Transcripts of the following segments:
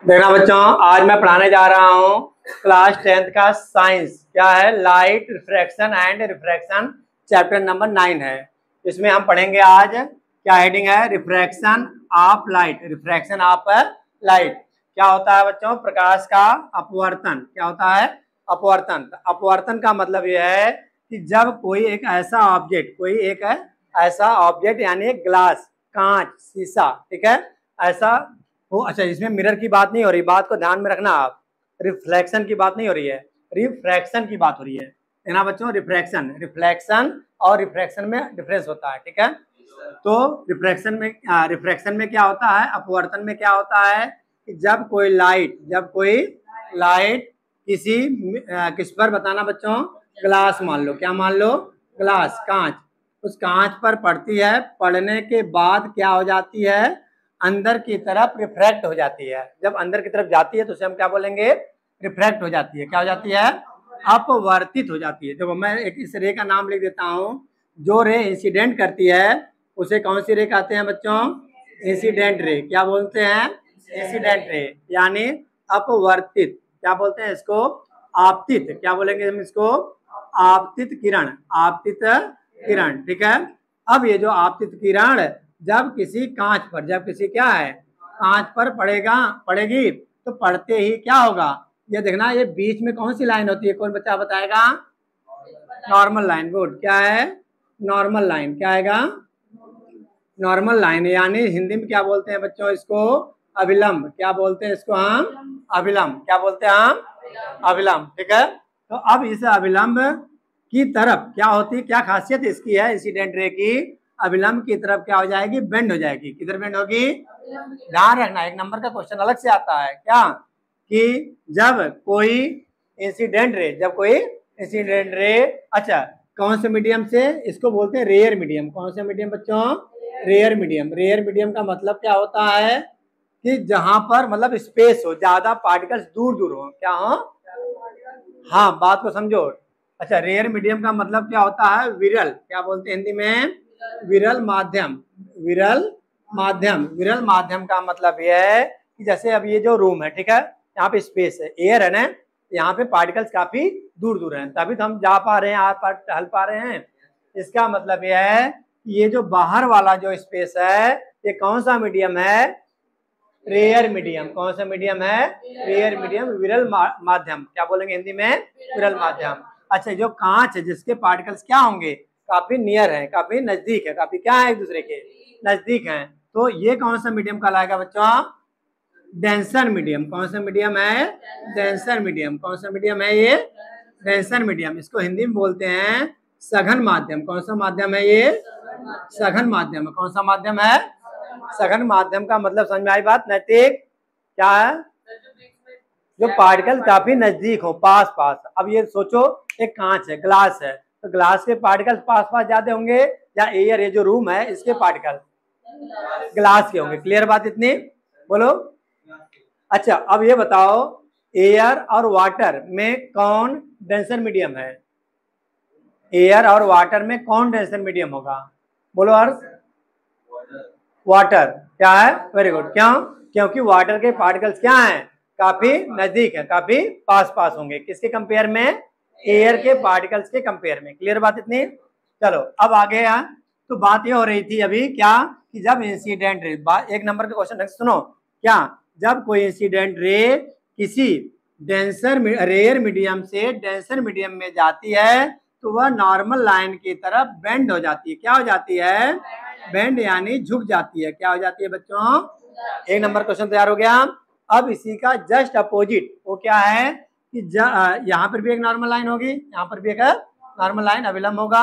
देखना बच्चों, आज मैं पढ़ाने जा रहा हूँ क्लास 10th का साइंस। क्या है? Light refraction and refraction, chapter number 9 है। इसमें हम पढ़ेंगे आज, क्या हेडिंग है? Refraction of light. Refraction of light क्या होता है बच्चों? प्रकाश का अपवर्तन। क्या होता है? अपवर्तन। अपवर्तन का मतलब यह है कि जब कोई एक ऐसा ऑब्जेक्ट यानी एक ग्लास, कांच, शीशा, ठीक है, ऐसा हो। अच्छा, इसमें मिरर की बात नहीं हो रही, बात को ध्यान में रखना आप। रिफ्लेक्शन की बात नहीं हो रही है, रिफ्रैक्शन की बात हो रही है। है ना बच्चों? रिफ्लेक्शन और रिफ्रैक्शन में डिफरेंस होता है, ठीक है। तो रिफ्रैक्शन में क्या होता है? अपवर्तन में क्या होता है कि जब कोई लाइट किस पर बताना बच्चों? ग्लास मान लो। क्या मान लो? ग्लास, कांच। उस कांच पर पड़ती है, पड़ने के बाद क्या हो जाती है? अंदर की तरफ रिफ्रैक्ट हो जाती है। जब अंदर की तरफ जाती है तो उसे हम क्या बोलेंगे? रिफ्रैक्ट हो जाती है। क्या हो जाती है? अपवर्तित हो जाती है। देखो, मैं एक इस रे का नाम लिख देता हूँ। जो रे इंसिडेंट करती है उसे कौन सी रे कहते हैं बच्चों? Incident ray. क्या बोलते हैं? इंसिडेंट रे, यानी अपवर्तित। क्या बोलते हैं इसको? आपतित। क्या बोलेंगे हम इसको? आपतित किरण। आपतित किरण, ठीक है। अब ये जो आपतित किरण जब किसी क्या है, कांच पर पड़ेगी तो पड़ते ही क्या होगा? ये देखना, ये बीच में कौन सी लाइन होती है? कौन बच्चा बताएगा? Normal line. गुड। क्या है? Normal line. क्या आएगा? नॉर्मल लाइन, यानी हिंदी में क्या बोलते हैं बच्चों इसको? अभिलंब। क्या बोलते हैं इसको हम? अभिलंब। क्या बोलते हैं हम? अभिलंब, ठीक है। तो अब इस अभिलंब की तरफ क्या होती, क्या खासियत इसकी है इंसिडेंट रे की? अभिलंब की तरफ क्या हो जाएगी? बेंड हो जाएगी। किधर बेंड होगी? ध्यान रखना, एक नंबर का क्वेश्चन अलग से आता है। क्या कि जब कोई इंसिडेंट रे, अच्छा, कौन से मीडियम से? इसको बोलते हैं रेयर मीडियम। कौन से मीडियम बच्चों? Rare medium. रेयर मीडियम का मतलब क्या होता है कि जहां पर मतलब स्पेस हो, ज्यादा पार्टिकल्स दूर दूर हो। क्या हो? हाँ, बात को समझो। अच्छा, रेयर मीडियम का मतलब क्या होता है? विरल। क्या बोलते हैं हिंदी में? विरल माध्यम। विरल माध्यम का मतलब यह है कि जैसे अब ये जो रूम है, ठीक है, यहाँ पे स्पेस है, एयर है ना, यहाँ पे पार्टिकल्स काफी दूर दूर हैं, तभी तो हम जा पा रहे हैं, आस पास टहल पा रहे हैं। इसका मतलब यह है कि ये जो बाहर वाला जो स्पेस है, ये कौन सा मीडियम है? Rare medium. कौन सा मीडियम है? रेयर मीडियम, विरल माध्यम। क्या बोलेंगे हिंदी में? विरल माध्यम। अच्छा, जो कांच है जिसके पार्टिकल्स क्या होंगे? काफी नियर है, काफी नजदीक है, काफी क्या है? एक दूसरे के नजदीक है। तो ये कौन सा मीडियम कहलाएगा बच्चों? Denser medium. कौन सा मीडियम है? Denser medium. कौन सा मीडियम है ये? Denser medium. इसको हिंदी में बोलते हैं सघन माध्यम। कौन सा माध्यम है ये? सघन माध्यम। कौन सा माध्यम है? सघन माध्यम का मतलब समझ में आई बात? नैतिक क्या है? जो पार्टिकल काफी नजदीक हो, पास पास। अब ये सोचो, एक कांच है, ग्लास है, तो ग्लास के पार्टिकल्स पास पास ज्यादा होंगे, या एयर, ये जो रूम है इसके पार्टिकल ग्लास के होंगे। क्लियर बात इतनी? बोलो। अच्छा, अब ये बताओ, एयर और वाटर में कौन डेंसर मीडियम है? एयर और वाटर में कौन डेंसर मीडियम होगा? बोलो अर्थ। वाटर। क्या है? Very good. क्यों? क्योंकि वाटर के पार्टिकल्स क्या हैं? काफी नजदीक है, काफी पास पास होंगे। किसके कंपेयर में? एयर के पार्टिकल्स के कंपेयर में। क्लियर बात इतनी? चलो अब आगे यहाँ, तो बात ये हो रही थी अभी क्या कि जब इंसिडेंट रे, एक नंबर का क्वेश्चन सुनो, क्या जब कोई इंसिडेंट रे किसी रेयर मीडियम से डेंसर मीडियम में जाती है तो वह नॉर्मल लाइन की तरफ बेंड हो जाती है। क्या हो जाती है? बेंड, यानी झुक जाती है। क्या हो जाती है बच्चों? एक नंबर क्वेश्चन तैयार हो गया। अब इसी का जस्ट अपोजिट वो क्या है कि यहाँ पर भी एक नॉर्मल लाइन होगी, यहाँ पर भी एक नॉर्मल लाइन, अविलंब होगा।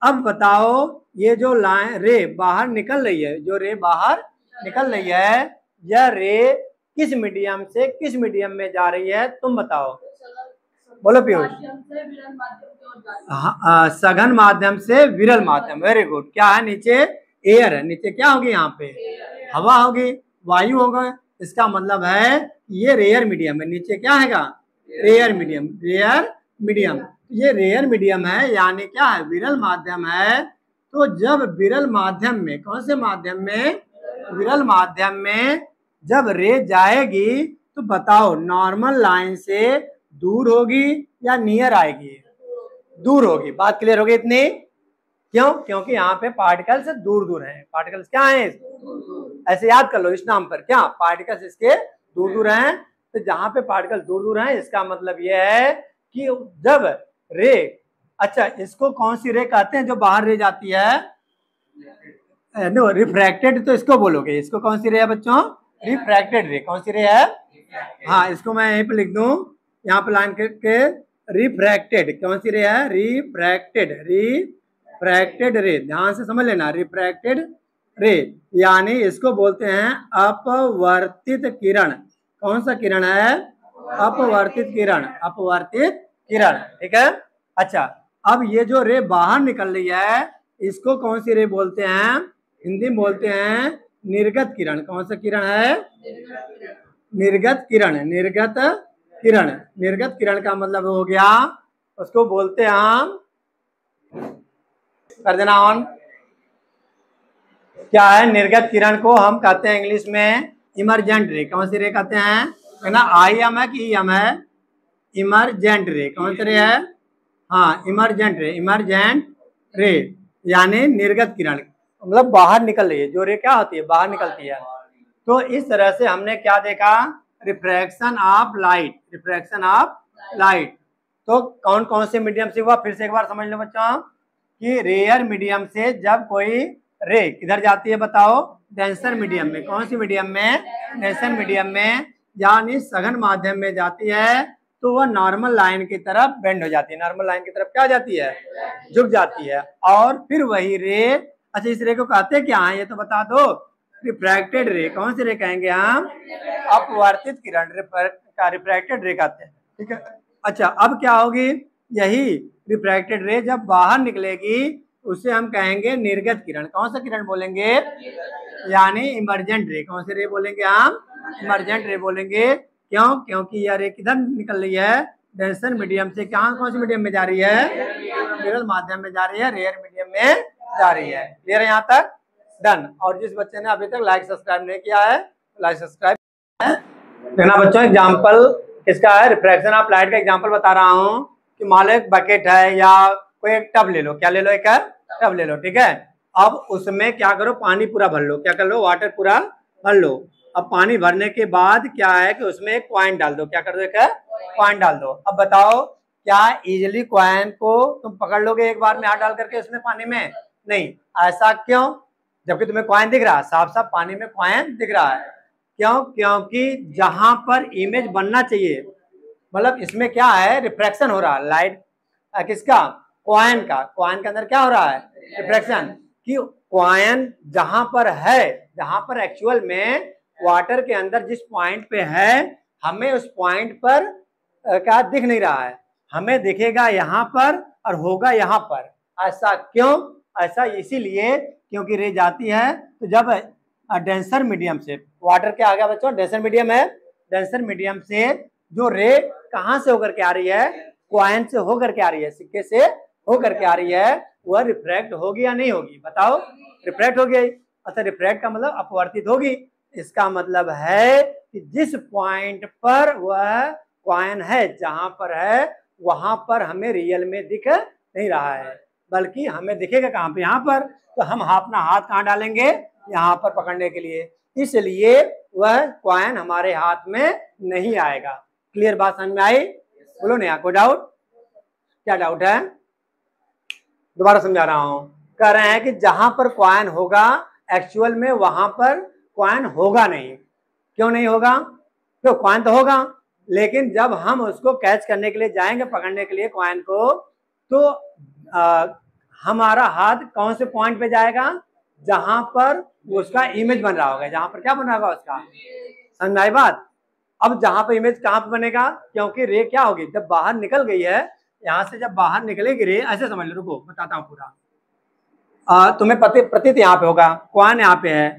अब बताओ, ये जो लाइन रे बाहर निकल रही है, जो रे बाहर निकल रही है, यह रे किस मीडियम से किस मीडियम में जा रही है? तुम बताओ। बोलो पीयूष। सघन माध्यम से विरल माध्यम। Very good. क्या है? नीचे एयर है, नीचे क्या होगी? यहाँ पे हवा होगी, वायु होगा। इसका मतलब है ये रेयर मीडियम है, नीचे क्या है? Rare medium. रेयर मीडियम, ये रेयर मीडियम है, यानी क्या है? विरल माध्यम है। तो जब विरल माध्यम में, कौन से माध्यम में? विरल माध्यम में जब रे जाएगी तो बताओ नॉर्मल लाइन से दूर होगी या नियर आएगी? दूर होगी। बात क्लियर होगी इतनी? क्यों? क्योंकि यहाँ पे पार्टिकल्स दूर दूर हैं। पार्टिकल्स क्या हैं? ऐसे याद कर लो इस नाम पर, क्या पार्टिकल्स इसके दूर दूर हैं। तो जहां पे पार्टिकल दूर दूर हैं इसका मतलब यह है कि जब रे, अच्छा इसको कौन सी रे कहते हैं जो बाहर रे जाती है? No, refracted. तो इसको बोलोगे, इसको कौन सी रे है बच्चों? रिफ्रैक्टेड रे। कौन सी रे है? हाँ, इसको मैं यहीं पे लिख दूं, यहाँ पे लाइन के रिफ्रैक्टेड। कौन सी रे है? रिफ्रैक्टेड। रिफ्रैक्टेड रे, ध्यान से समझ लेना, रिफ्रैक्टेड रे यानी इसको बोलते हैं अपवर्तित किरण। कौन सा किरण है? अपवर्तित किरण। अपवर्तित किरण, ठीक है। अच्छा, अब ये जो रे बाहर निकल रही है इसको कौन सी रे बोलते हैं? हिंदी में बोलते हैं निर्गत किरण। कौन सा किरण है? निर्गत किरण। निर्गत किरण। निर्गत किरण का मतलब हो गया, उसको बोलते हैं हम, कर देना ऑन, क्या है? निर्गत किरण को हम कहते हैं इंग्लिश में इमरजेंट रे। कौन सी रे कहते हैं? है ना, आई एम है कि ई एम है? Emergent ray. कौन सी रे है? हाँ, इमरजेंट रे। इमरजेंट रे यानी निर्गत किरण, मतलब बाहर निकल रही है। जो रे क्या होती है? बाहर निकलती है। तो इस तरह से हमने क्या देखा? Refraction of light. Refraction of light तो कौन कौन से मीडियम से हुआ? फिर से एक बार समझ लो बच्चों कि रेयर मीडियम से जब कोई रे किधर जाती है बताओ? डेंसर मीडियम में। कौन सी मीडियम में? डेंसर मीडियम में, यानी सघन माध्यम में जाती है तो वह नॉर्मल लाइन की तरफ बेंड हो जाती है। नॉर्मल लाइन की तरफ क्या जाती है? झुक जाती है। और फिर वही रे, अच्छा इस रे को कहते हैं क्या है ये तो बता दो? रिफ्रैक्टेड रे। कौन सी रे कहेंगे हम? अपवर्तित किरण का रिफ्रैक्टेड रे कहते हैं, ठीक है। अच्छा, अब क्या होगी? यही रिफ्रैक्टेड रे जब बाहर निकलेगी उसे हम कहेंगे निर्गत किरण। कौन सा किरण बोलेंगे? यानी इमरजेंट रे। कौन सी रे बोलेंगे हम? इमरजेंट रे बोलेंगे। क्यों? क्योंकि यह रे किधर निकल रही है? डेंसर मीडियम से। क्या कौन सी मीडियम में जा रही है? विरल माध्यम में जा रही है, रेयर मीडियम में जा रही है। क्लियर है यहाँ तक? डन। और जिस बच्चे ने अभी तक लाइक सब्सक्राइब नहीं किया है, लाइक सब्सक्राइब देखना बच्चों। एग्जाम्पल इसका है, रिफ्रैक्शन ऑफ लाइट का एग्जाम्पल बता रहा हूँ कि मान लो एक बकेट है या कोई एक टब ले लो। क्या ले लो? एक टब ले लो, ठीक है। अब उसमें क्या करो? पानी पूरा भर लो। क्या कर लो? वाटर पूरा भर लो। अब पानी भरने के बाद क्या है कि उसमें एक कॉइन डाल दो। क्या कर दो? एक कॉइन डाल दो। अब बताओ क्या इजिली कॉइन को तुम पकड़ लोगे एक बार में हाथ डाल करके उसमें पानी में? नहीं। ऐसा क्यों? जबकि तुम्हें कॉइन दिख रहा है, साफ साफ पानी में कॉइन दिख रहा है। क्यों? क्योंकि जहां पर इमेज बनना चाहिए, मतलब इसमें क्या है? रिफ्रैक्शन हो रहा है लाइट किसका? कॉइन का। कॉइन के अंदर क्या हो रहा है? रिफ्रैक्शन। कि कॉइन जहां पर है, जहां पर एक्चुअल में वाटर के अंदर जिस पॉइंट पे है, हमें उस पॉइंट पर क्या दिख नहीं रहा है, हमें दिखेगा यहाँ पर और होगा यहाँ पर। ऐसा क्यों? ऐसा इसीलिए क्योंकि रे जाती है तो जब डेंसर मीडियम से, वाटर क्या आ गया बच्चों? डेंसर मीडियम है। डेंसर मीडियम से जो रे कहां से होकर के आ रही है? कॉइन से होकर के आ रही है, सिक्के से होकर के आ रही है, वह रिफ्रैक्ट होगी या नहीं होगी? बताओ। रिफ्रैक्ट हो गई। अच्छा, रिफ्रैक्ट का मतलब अपवर्तित होगी। इसका मतलब है कि जिस पॉइंट पर वह कॉइन है, जहां पर है, वहां पर हमें रियल में दिख नहीं रहा है, बल्कि हमें दिखेगा कहां पे? यहाँ पर। तो हम अपना हाथ कहाँ डालेंगे? यहाँ पर पकड़ने के लिए। इसलिए वह कॉइन हमारे हाथ में नहीं आएगा। क्लियर बात समझ में आई? बोलो नहीं, कोई डाउट? क्या डाउट है? दोबारा समझा रहा हूं। कह रहे हैं कि जहां पर कॉइन होगा एक्चुअल में वहां पर कॉइन होगा नहीं। क्यों नहीं होगा? तो कॉइन तो होगा, लेकिन जब हम उसको कैच करने के लिए जाएंगे, पकड़ने के लिए कॉइन को, तो हमारा हाथ कौन से पॉइंट पे जाएगा? जहां पर उसका इमेज बन रहा होगा। जहां पर क्या बन रहा होगा उसका? समझ आई बात? अब जहां पर इमेज कहां पर बनेगा? क्योंकि रे क्या होगी? जब बाहर निकल गई है, यहां से जब बाहर निकलेगी रे, ऐसे समझ लो, रुको बताता हूँ पूरा। तुम्हें प्रतीत यहाँ पे होगा, कॉइन यहाँ पे है,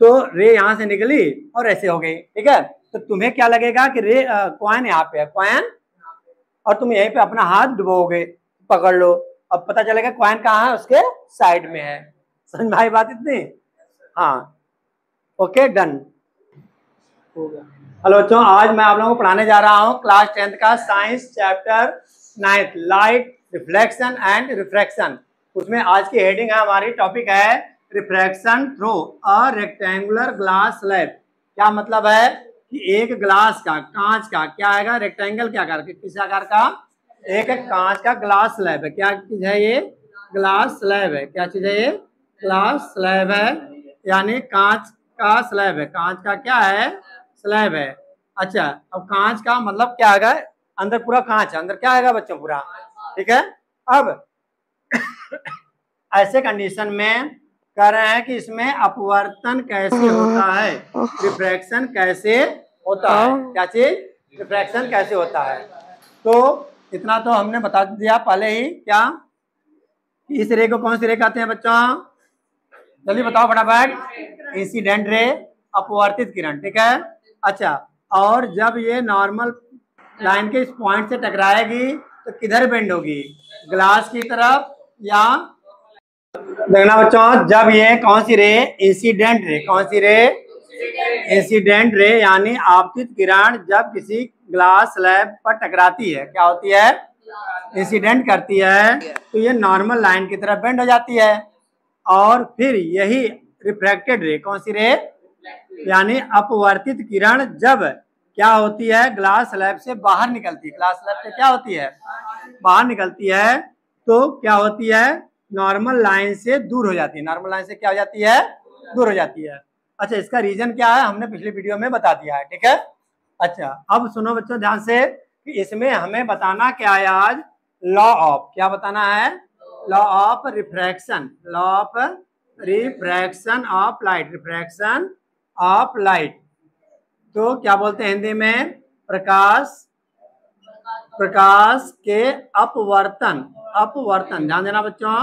तो रे यहाँ से निकली और ऐसे हो गई, ठीक है। तो तुम्हें क्या लगेगा कि रे कॉइन यहाँ पे है, कॉइन, और तुम यहीं पे अपना हाथ डुबोगे, पकड़ लो। अब पता चलेगा कॉइन कहाँ है? उसके साइड में है। समझ में आई बात इतनी? हाँ, ओके, डन। हेलो बच्चों, आज मैं आप लोगों को पढ़ाने जा रहा हूँ क्लास 10th का science chapter 9 light reflection and refraction. उसमें आज की हेडिंग है, हमारी टॉपिक है refraction through a rectangular glass slab. क्या मतलब है कि एक ग्लास का, कांच का क्या आएगा, रेक्टेंगल क्या आकार, किस आकार का, एक कांच का ग्लास स्लैब है। क्या चीज है ये? ग्लास स्लैब है। क्या चीज है ये? ग्लास स्लैब है, यानी कांच का स्लैब है। कांच का क्या है? स्लैब है। अच्छा, अब कांच का मतलब क्या आएगा? अंदर पूरा कांच है, अंदर क्या आएगा बच्चों? पूरा। ठीक है। अब ऐसे कंडीशन में कह रहे हैं कि इसमें अपवर्तन कैसे होता है, रिफ्रैक्शन कैसे होता है। क्या चीज? रिफ्रैक्शन कैसे होता है। तो इतना तो हमने बता दिया पहले ही। क्या इस रे को कौन सी रे कहते हैं बच्चों? जल्दी बताओ फटाफट। इंसिडेंट रे, अपवर्तित किरण। ठीक है। अच्छा, और जब ये नॉर्मल लाइन के इस पॉइंट से टकराएगी तो किधर बेंड होगी? ग्लास की तरफ। या देखना बच्चों, जब ये कौन सी रे? Incident ray. कौन सी रे? इंसिडेंट रे, यानी आपतित किरण जब किसी ग्लास स्लैब पर टकराती है, क्या होती है? इंसिडेंट करती है, तो ये नॉर्मल लाइन की तरफ बेंड हो जाती है। और फिर यही रिफ्रैक्टेड रे, कौन सी रे? यानी अपवर्तित किरण जब क्या होती है? ग्लास स्लैब से बाहर निकलती है। ग्लास स्लैब से क्या होती है? बाहर निकलती है, तो क्या होती है? नॉर्मल लाइन से दूर हो जाती है। नॉर्मल लाइन से क्या हो जाती है? दूर हो जाती है। अच्छा, इसका रीजन क्या है हमने पिछली वीडियो में बता दिया है। ठीक है। अच्छा, अब सुनो बच्चों ध्यान से कि इसमें हमें बताना क्या है आज? लॉ ऑफ, क्या बताना है? Law of refraction. Law of refraction of light. Refraction of light तो क्या बोलते हैं हिंदी में? प्रकाश के अपवर्तन। अपवर्तन, ध्यान देना बच्चों।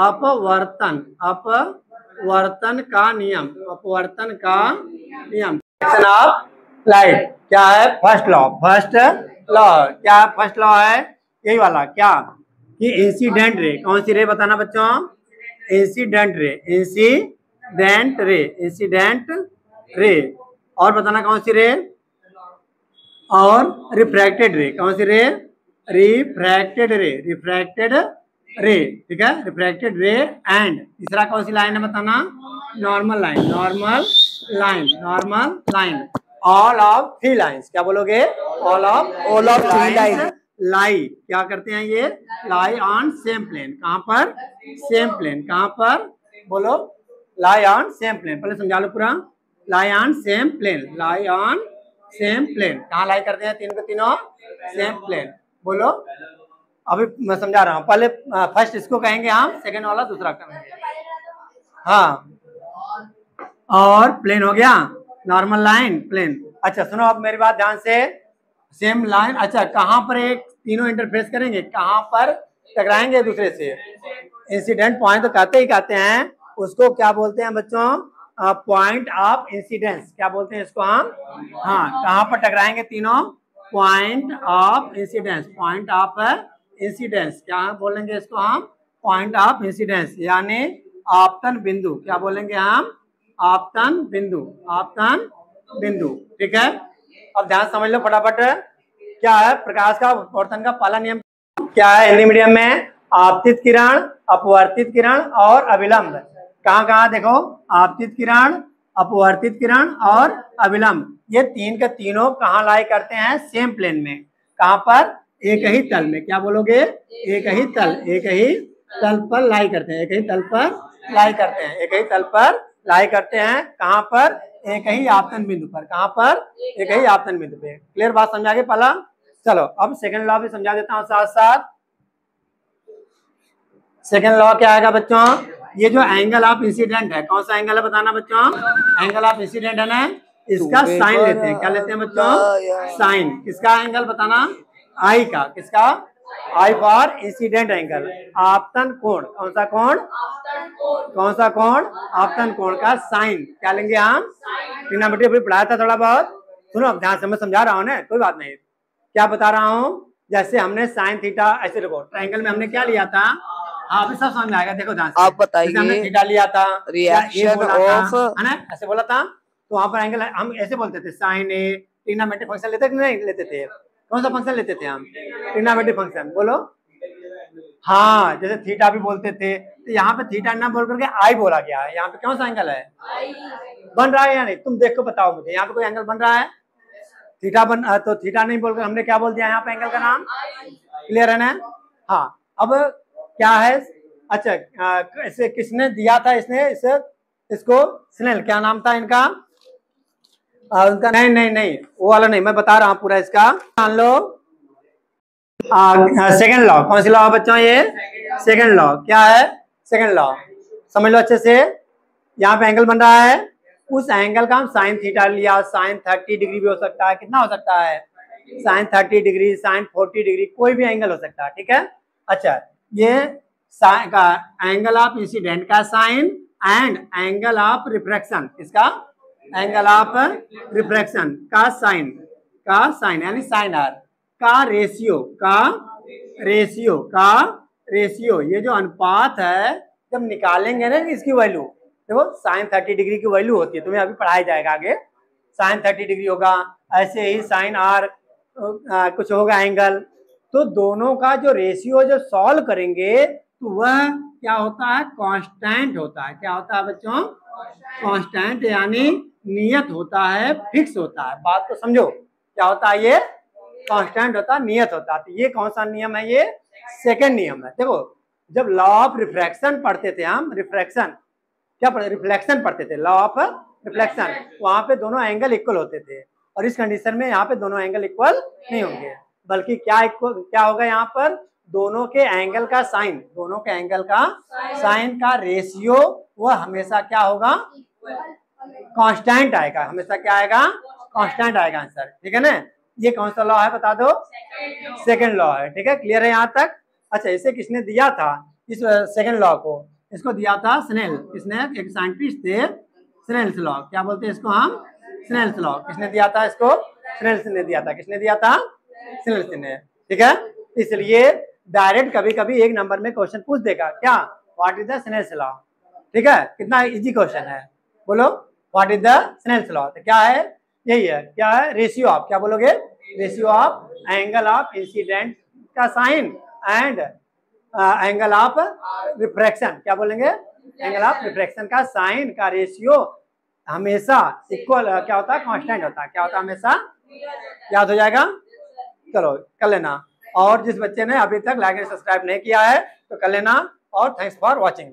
अपवर्तन, अपवर्तन का नियम। अपवर्तन का नियम, रिफ्रैक्शन ऑफ लाइट। क्या है? First law. फर्स्ट लॉ क्या है? फर्स्ट लॉ है यही वाला। क्या कि इंसिडेंट रे, कौन सी रे बताना बच्चों? Incident ray. Incident ray, incident ray. और बताना कौन सी रे? और रिफ्रैक्टेड रे। कौन सी रे? रिफ्रैक्टेड रे। रिफ्रैक्टेड रे। ठीक है, रिफ्रैक्टेड रे। एंड तीसरा कौन सी लाइन है बताना? Normal line. Normal line. Normal line. All of three lines. क्या बोलोगे? ऑल ऑफ थ्री लाइन लाई क्या करते हैं? ये लाई ऑन सेम प्लेन। कहां पर? Same plane. कहां पर? बोलो। Lie on same plane. पहले समझा लो पूरा। Lie on same plane. Lie on same plane. कहाँ लाई करते हैं? तीनों के तीनों सेम प्लेन। बोलो। अभी मैं समझा रहा हूँ। पहले फर्स्ट इसको कहेंगे हम, सेकंड वाला दूसरा कहेंगे। हाँ, और प्लेन हो गया, नॉर्मल लाइन, प्लेन। अच्छा सुनो अब मेरी बात ध्यान से। Same line. अच्छा, कहाँ पर एक तीनों इंटरफेस करेंगे? कहाँ पर टकराएंगे एक दूसरे से? इंसिडेंट पॉइंट तो कहते हैं, उसको क्या बोलते हैं बच्चों? Point of incidence. क्या बोलते हैं इसको हम? हाँ, कहाँ पर टकराएंगे तीनों? Point of incidence. Point of incidence क्या बोलेंगे इसको हम? पॉइंट ऑफ इंसिडेंस, यानी आपतन बिंदु। क्या बोलेंगे हम? आपतन बिंदु। आपतन बिंदु। ठीक है। अब ध्यान समझ लो फटाफट। क्या है प्रकाश का अपवर्तन का पहला नियम? क्या है हिंदी मीडियम में? आपतित किरण, अपवर्तित किरण और अभिलंब। कहाँ कहाँ देखो? आपतित किरण, अपवर्तित किरण और अभिलंब। ये तीन के तीनों कहाँ लाई करते हैं? सेम प्लेन में। कहाँ पर? एक ही तल में। क्या बोलोगे? एक ही तल। एक ही तल पर लाई करते हैं। एक ही तल पर लाई करते हैं। एक ही तल पर लाई करते हैं। कहाँ पर? एक ही आपतन बिंदु पर। कहाँ पर? एक ही आपतन बिंदु पे। क्लियर बात समझा के पहला? चलो अब सेकंड लॉ भी समझा देता हूँ साथ साथ। सेकंड लॉ क्या आएगा बच्चों? ये जो एंगल ऑफ इंसिडेंट है, कौन सा एंगल है बताना बच्चों? एंगल ऑफ इंसिडेंट है ना, इसका साइन लेते हैं। क्या लेते हैं बच्चों? साइन। किसका एंगल बताना? आई का। किसका? I for incident angle. आपतन कोण। कौन सा कोण? कौन सा कोण? आपतन कोण का साइन क्या लेंगे हम? ट्रिग्नोमेट्री अभी पढ़ाया था थोड़ा बहुत। सुनो अब ध्यान से, मैं समझा रहा हूँ ना, कोई बात नहीं। क्या बता रहा हूँ? जैसे हमने साइन थीटा, ऐसे देखो ट्रायंगल में हमने क्या लिया था? हाँ अभी सब समझ में आएगा। देखो ध्यान से, आप बताइए। हमने थीटा लिया था, रिएक्शन ऑफ, है ना, ऐसे बोला था। तो वहां पर एंगल हम ऐसे बोलते थे साइन ए, ट्रिग्नोमेट्रिक फंक्शन लेते कि नहीं लेते थे? कौन सा फंक्शन लेते थे हम? Trigonometric function. बोलो। हाँ, जैसे थीटा भी बोलते थे, तो यहाँ पे थीटा ना बोल करके आई बोला गया है। यहाँ पे कौन सा एंगल है? बन रहा है या नहीं? तुम देख को बताओ मुझे, यहाँ पे कोई एंगल बन रहा है? थीटा तो थीटा नहीं बोलकर हमने क्या बोल दिया यहाँ पे एंगल का नाम? क्लियर है ना? हाँ, अब क्या है? अच्छा, इसे किसने दिया था? इसको स्नेल, क्या नाम था इनका? उनका नहीं नहीं नहीं, वो वाला नहीं, मैं बता रहा हूँ पूरा इसका। मान लो सेकेंड लॉ। कौन सी लॉ है बच्चों? ये सेकेंड लॉ। क्या है सेकेंड लॉ? समझ लो अच्छे से। यहाँ पे एंगल बन रहा है, उस एंगल का हम साइन थीटा लिया। साइन 30 डिग्री भी हो सकता है। कितना हो सकता है? साइन 30 डिग्री, साइन 40 डिग्री, कोई भी एंगल हो सकता है। ठीक है। अच्छा, ये साइन का एंगल ऑफ इंसिडेंट का sine and angle of refraction, इसका एंगल ऑफ रिफ्रैक्शन का साइन यानी साइन आर का रेशियो, ये जो अनुपात है, जब निकालेंगे ना इसकी वैल्यू, देखो साइन 30 डिग्री की वैल्यू होती है, तुम्हें अभी पढ़ाया जाएगा आगे। साइन 30 डिग्री होगा, ऐसे ही साइन आर कुछ होगा एंगल। तो दोनों का जो रेशियो जो सॉल्व करेंगे तो वह क्या होता है? कांस्टेंट होता है। क्या होता है बच्चों? कांस्टेंट, यानी नियत होता है, फिक्स होता है। बात को समझो, क्या होता है? ये कांस्टेंट होता है, नियत होता है। तो ये कौन सा नियम है? ये सेकंड नियम है। देखो, जब लॉ ऑफ रिफ्रैक्शन पढ़ते थे हम, रिफ्लेक्शन पढ़ते थे, लॉ ऑफ रिफ्लेक्शन, वहां पे दोनों एंगल इक्वल होते थे। और इस कंडीशन में यहाँ पे दोनों एंगल इक्वल नहीं होंगे, बल्कि क्या होगा यहाँ पर? दोनों के एंगल का साइन का रेशियो वह हमेशा क्या होगा? कांस्टेंट आएगा। हमेशा क्या आएगा? कांस्टेंट आएगा आंसर। ठीक है ना? ये कौन सा लॉ है बता दो? सेकंड लॉ है। ठीक है, क्लियर है यहाँ तक? अच्छा, इसे किसने दिया था इस सेकंड लॉ को? इसको दिया था स्नेल। किसने? एक साइंटिस्ट थे, स्नेल्स लॉ। क्या बोलते हैं इसको हम? Snell's law. किसने दिया था इसको? स्नेल्स ने दिया था। किसने दिया था? स्नेल्स ने। ठीक है, इसलिए डायरेक्ट कभी कभी एक नंबर में क्वेश्चन पूछ देगा, क्या? What is the Snell's law? ठीक है, कितना इजी क्वेश्चन है। बोलो, what is the Snell's law? तो क्या है? यही है। क्या है? रेशियो ऑफ, क्या बोलोगे? Ratio of angle of incident का sine and angle of refraction. क्या बोलेंगे? एंगल ऑफ रिफ्रैक्शन का साइन का रेशियो हमेशा इक्वल क्या होता है? कांस्टेंट होता है। क्या होता है? हमेशा। याद हो जाएगा? चलो कर लेना। और जिस बच्चे ने अभी तक लाइक एंड सब्सक्राइब नहीं किया है तो कर लेना। और थैंक्स फॉर वॉचिंग।